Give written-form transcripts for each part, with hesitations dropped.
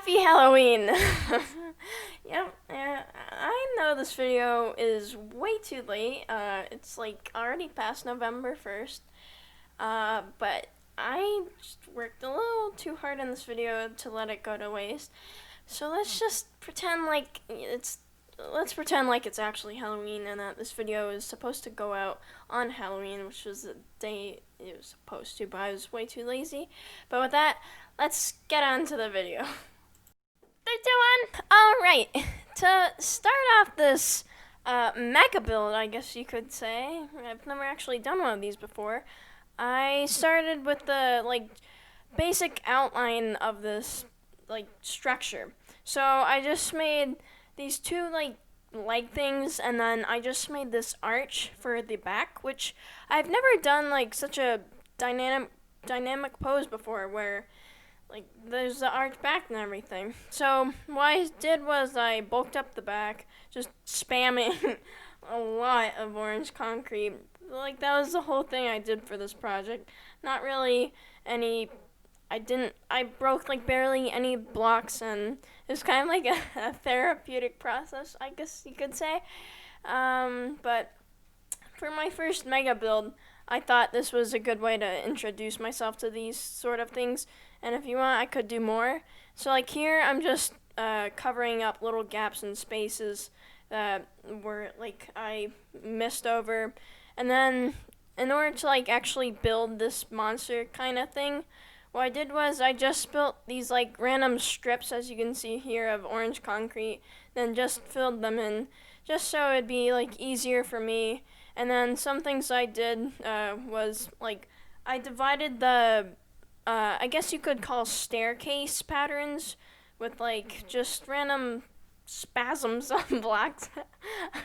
Happy Halloween! Yep, I know this video is way too late. It's like already past November 1st. But I just worked a little too hard on this video to let it go to waste. So let's pretend like it's actually Halloween and that this video is supposed to go out on Halloween, which was the day it was supposed to, but I was way too lazy. But with that, let's get on to the video. 3, 2, 1. Alright, to start off this mega build, I guess you could say, I've never actually done one of these before. I started with the basic outline of this structure. So I just made these two leg things, and then I just made this arch for the back, which I've never done such a dynamic pose before where there's the arch back and everything. So what I did was I bulked up the back, just spamming a lot of orange concrete. That was the whole thing I did for this project. Not really any. I broke barely any blocks, and it was kind of like a therapeutic process, I guess you could say. But for my first mega build, I thought this was a good way to introduce myself to these sort of things. And if you want, I could do more. So here, I'm just covering up little gaps and spaces that were I missed over. And then in order to actually build this monster kind of thing, what I did was I just built these random strips, as you can see here, of orange concrete, then just filled them in, just so it'd be easier for me. And then some things I did was I divided the I guess you could call staircase patterns with just random spasms on blocks.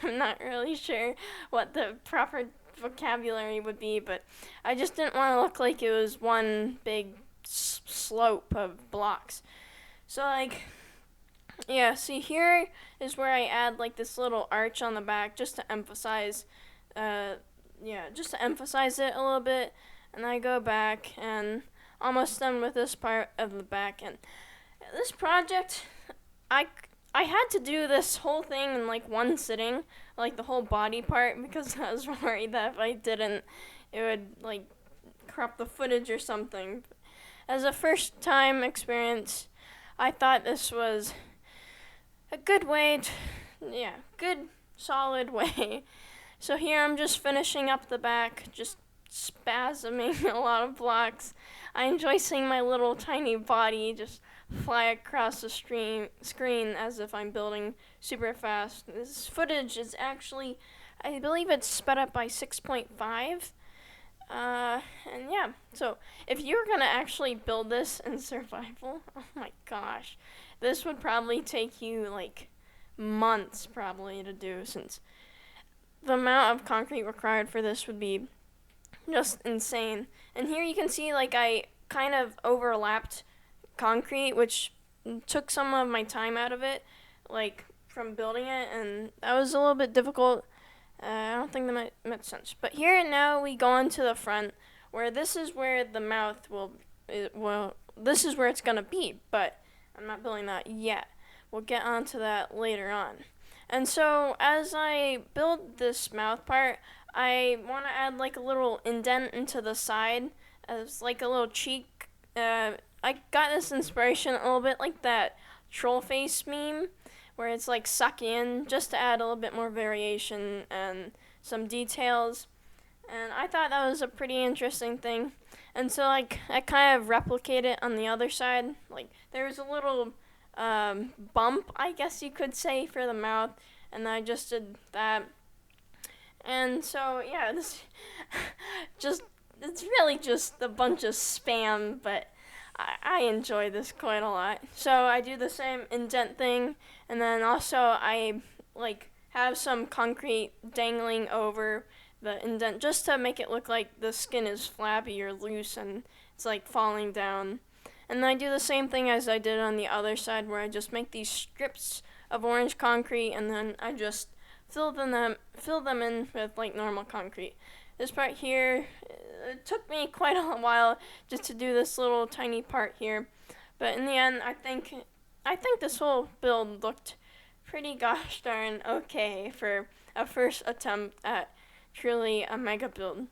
I'm not really sure what the proper vocabulary would be, but I just didn't want to look like it was one big slope of blocks. So yeah, see, here is where I add this little arch on the back just to emphasize just to emphasize it a little bit. And I go back and almost done with this part of the back. And this project, I had to do this whole thing in one sitting, the whole body part, because I was worried that if I didn't, it would crop the footage or something. As a first time experience, I thought this was a good way to, good solid way. So here I'm just finishing up the back, just spasming a lot of blocks. I enjoy seeing my little tiny body just fly across the screen as if I'm building super fast. This footage is actually, I believe it's sped up by 6.5. And yeah, so if you were gonna actually build this in survival, oh my gosh, this would probably take you months probably to do, since the amount of concrete required for this would be just insane. And here you can see I kind of overlapped concrete, which took some of my time out of it, from building it, and that was a little bit difficult. I don't think that made sense. But here now we go into the front, where this is where the mouth this is where it's gonna be, but I'm not building that yet. We'll get onto that later on. And so as I build this mouth part, I want to add a little indent into the side as a little cheek. I got this inspiration a little bit like that troll face meme, where it's suck in, just to add a little bit more variation and some details. And I thought that was a pretty interesting thing. And so I kind of replicate it on the other side. There's a little bump, I guess you could say, for the mouth, and I just did that. And so yeah, this it's really just a bunch of spam, but I enjoy this quite a lot. So I do the same indent thing, and then also I have some concrete dangling over the indent just to make it look like the skin is flabby or loose and it's falling down. And then I do the same thing as I did on the other side, where I just make these strips of orange concrete, and then I just fill them in with normal concrete. This part here, it took me quite a while just to do this little tiny part here, but in the end, I think I think this whole build looked pretty gosh darn okay for a first attempt at truly a mega build.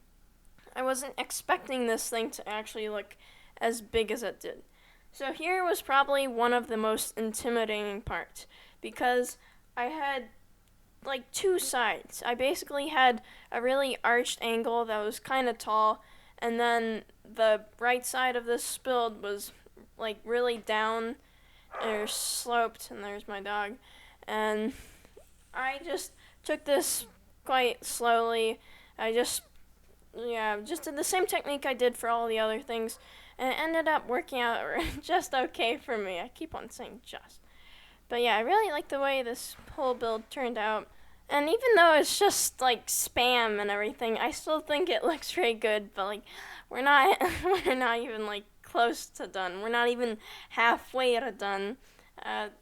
I wasn't expecting this thing to actually look as big as it did. So here was probably one of the most intimidating parts because I had like two sides. I basically had a really arched angle that was kind of tall, and then the right side of this build was like really down or sloped, and there's my dog. And I just took this quite slowly. I just did the same technique I did for all the other things, and it ended up working out just okay for me. I keep on saying just. But yeah, I really like the way this whole build turned out. And even though it's just like spam and everything, I still think it looks very good. But like, we're not we're not even like close to done. We're not even halfway to done.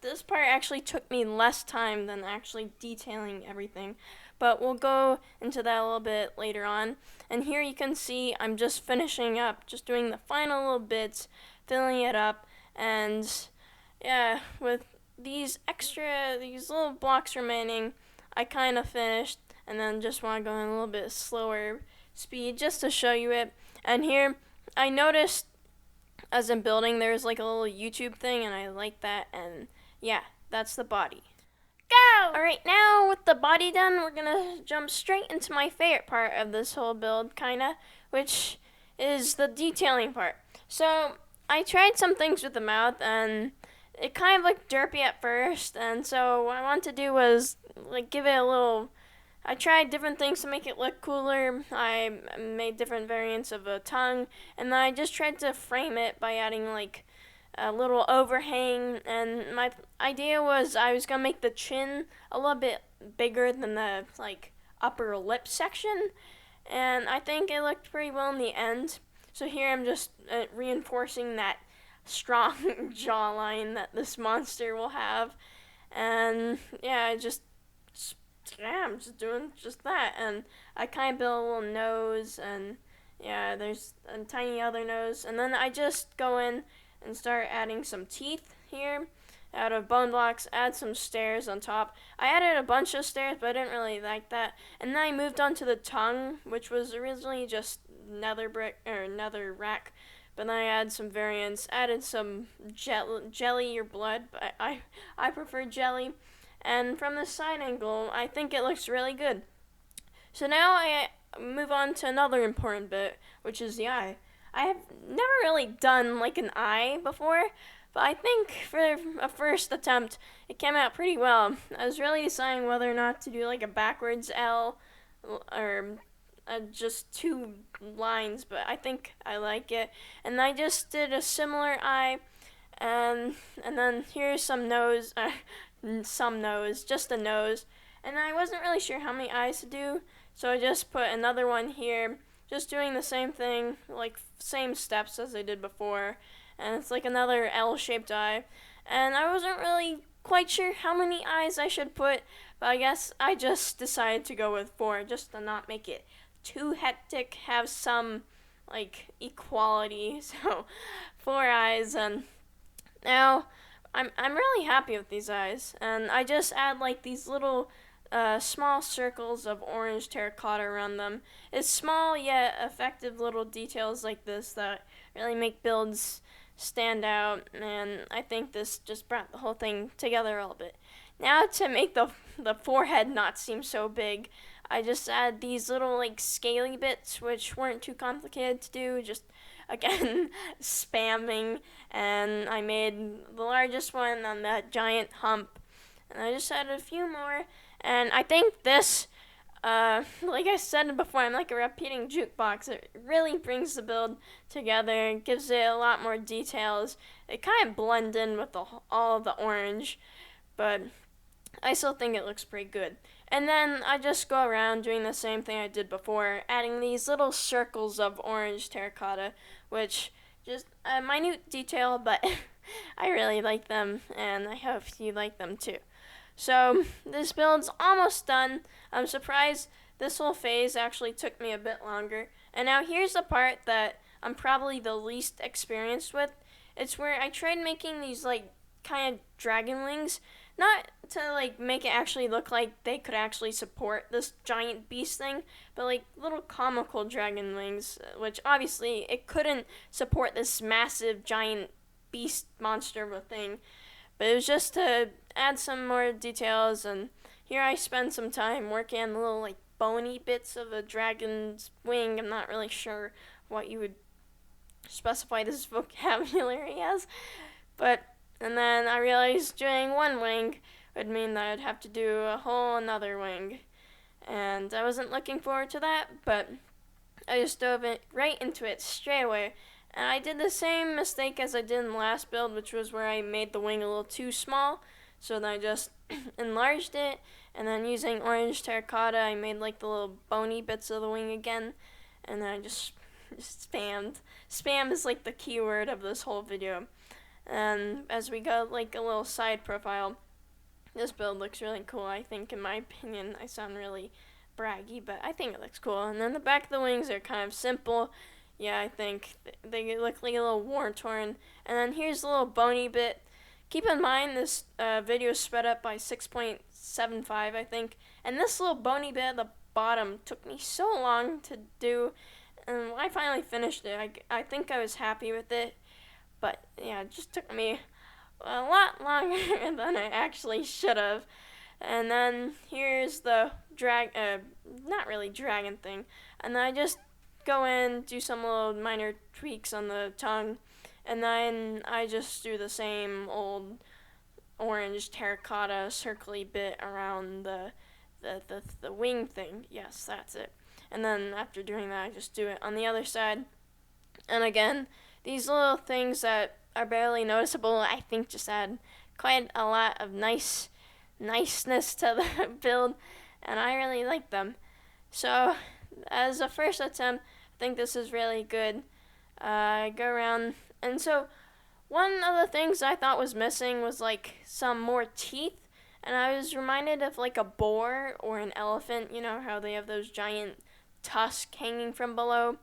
This part actually took me less time than actually detailing everything, but we'll go into that a little bit later on. And here you can see I'm just finishing up, just doing the final little bits, filling it up, and yeah, with these little blocks remaining, I kind of finished, and then just want to go in a little bit slower speed just to show you it. And here, I noticed as I'm building, there's like a little YouTube thing, and I like that, and yeah, that's the body. Go! Alright, now with the body done, we're gonna jump straight into my favorite part of this whole build, kinda, which is the detailing part. So, I tried some things with the mouth, and it kind of looked derpy at first, and so what I wanted to do was like give it a little. I tried different things to make it look cooler. I made different variants of a tongue, and then I just tried to frame it by adding like a little overhang. And my idea was I was gonna make the chin a little bit bigger than the like upper lip section, and I think it looked pretty well in the end. So here I'm just reinforcing that strong jawline that this monster will have, and yeah, I'm just doing just that. And I kind of built a little nose, and yeah, there's a tiny other nose, and then I just go in and start adding some teeth here out of bone blocks, add some stairs on top. I added a bunch of stairs, but I didn't really like that. And then I moved on to the tongue, which was originally just nether brick or nether rack, but then I added some variants, added some jelly or blood, but I prefer jelly. And from the side angle, I think it looks really good. So now I move on to another important bit, which is the eye. I have never really done like an eye before, but I think for a first attempt, it came out pretty well. I was really deciding whether or not to do like a backwards L or just two lines, but I think I like it. And I just did a similar eye, and then here's some nose, just a nose. And I wasn't really sure how many eyes to do, so I just put another one here, just doing the same thing, like same steps as I did before. And it's like another L-shaped eye. And I wasn't really quite sure how many eyes I should put, but I guess I just decided to go with 4, just to not make it too hectic, have some like equality. So 4 eyes, and now I'm really happy with these eyes, and I just add like these little small circles of orange terracotta around them. It's small yet effective little details like this that really make builds stand out, and I think this just brought the whole thing together a little bit. Now to make the forehead not seem so big, I just add these little like scaly bits, which weren't too complicated to do, just again spamming, and I made the largest one on that giant hump, and I just added a few more. And I think this, like I said before, I'm like a repeating jukebox. It really brings the build together and gives it a lot more details. It kind of blends in with all of the orange, but I still think it looks pretty good. And then I just go around doing the same thing I did before, adding these little circles of orange terracotta, which just a minute detail, but I really like them, and I hope you like them too. So this build's almost done. I'm surprised this whole phase actually took me a bit longer. And now here's the part that I'm probably the least experienced with. It's where I tried making these like kind of dragon wings, not to like make it actually look like they could actually support this giant beast thing, but like little comical dragon wings, which obviously it couldn't support this massive giant beast monster of a thing, but it was just to add some more details. And here I spent some time working on the little like bony bits of a dragon's wing. I'm not really sure what you would specify this vocabulary as, but and then I realized doing one wing would mean that I'd have to do a whole another wing, and I wasn't looking forward to that, but I just dove right into it straight away. And I did the same mistake as I did in the last build, which was where I made the wing a little too small. So then I just enlarged it, and then using orange terracotta, I made like the little bony bits of the wing again, and then I just spammed. Spam is like the keyword of this whole video. And as we go like a little side profile, this build looks really cool. I think, in my opinion, I sound really braggy, but I think it looks cool. And then the back of the wings are kind of simple. Yeah, I think they look like a little war-torn. And then here's a little bony bit. Keep in mind this video is sped up by 6.75, I think. And this little bony bit at the bottom took me so long to do. And when I finally finished it, I think I was happy with it. But yeah, it just took me a lot longer than I actually should have. And then here's the not really dragon thing. And then I just go in, do some little minor tweaks on the tongue, and then I just do the same old orange terracotta circly bit around the wing thing. Yes, that's it. And then after doing that, I just do it on the other side. And again, these little things that are barely noticeable, I think just add quite a lot of niceness to the build, and I really like them. So as a first attempt, I think this is really good. Go around, and so one of the things I thought was missing was like some more teeth, and I was reminded of like a boar or an elephant. You know how they have those giant tusks hanging from below.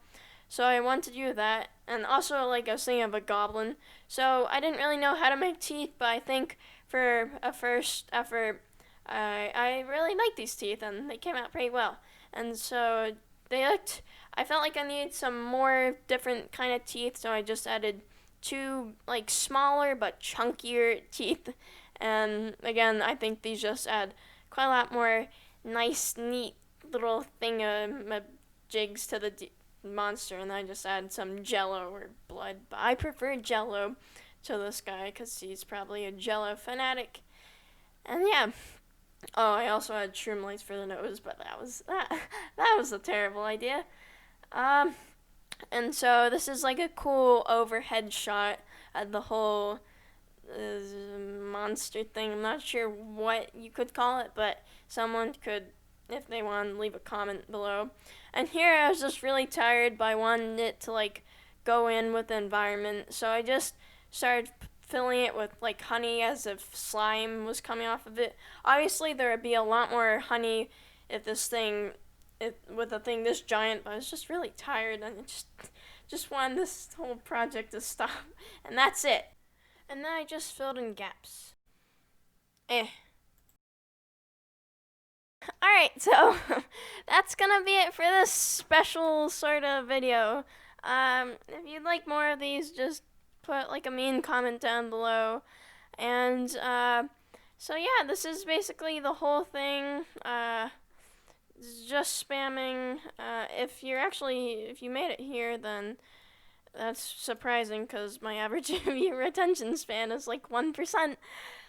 So I wanted to do that, and also like I was thinking of a goblin. So I didn't really know how to make teeth, but I think for a first effort, I really liked these teeth, and they came out pretty well. And so I felt like I needed some more different kind of teeth, so I just added 2 like smaller but chunkier teeth. And again, I think these just add quite a lot more nice, neat little jigs to the monster, and I just add some jello or blood. But I prefer jello to this guy because he's probably a jello fanatic. And yeah. Oh, I also had shroom lights for the nose, but that was a terrible idea. And so this is like a cool overhead shot of the whole monster thing. I'm not sure what you could call it, but someone could, if they want, leave a comment below. And here I was just really tired by wanting it to like go in with the environment, so I just started filling it with like honey as if slime was coming off of it. Obviously there would be a lot more honey if with a thing this giant, but I was just really tired and just wanted this whole project to stop. And that's it. And then I just filled in gaps. Alright, so that's gonna be it for this special sort of video. If you'd like more of these, just put like a mean comment down below. And so yeah, this is basically the whole thing. Just spamming. If you made it here, then that's surprising because my average viewer retention span is like 1%.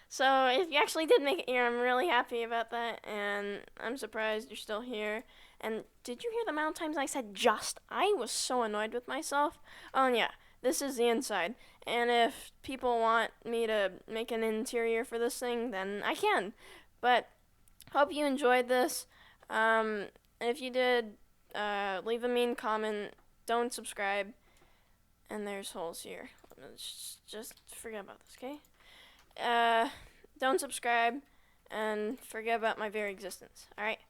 So if you actually did make it here, I'm really happy about that, and I'm surprised you're still here. And did you hear the amount of times I said just? I was so annoyed with myself. Oh, and yeah, this is the inside. And if people want me to make an interior for this thing, then I can. But hope you enjoyed this. If you did, leave a mean comment. Don't subscribe. And there's holes here. Just forget about this, okay? Don't subscribe and forget about my very existence. Alright?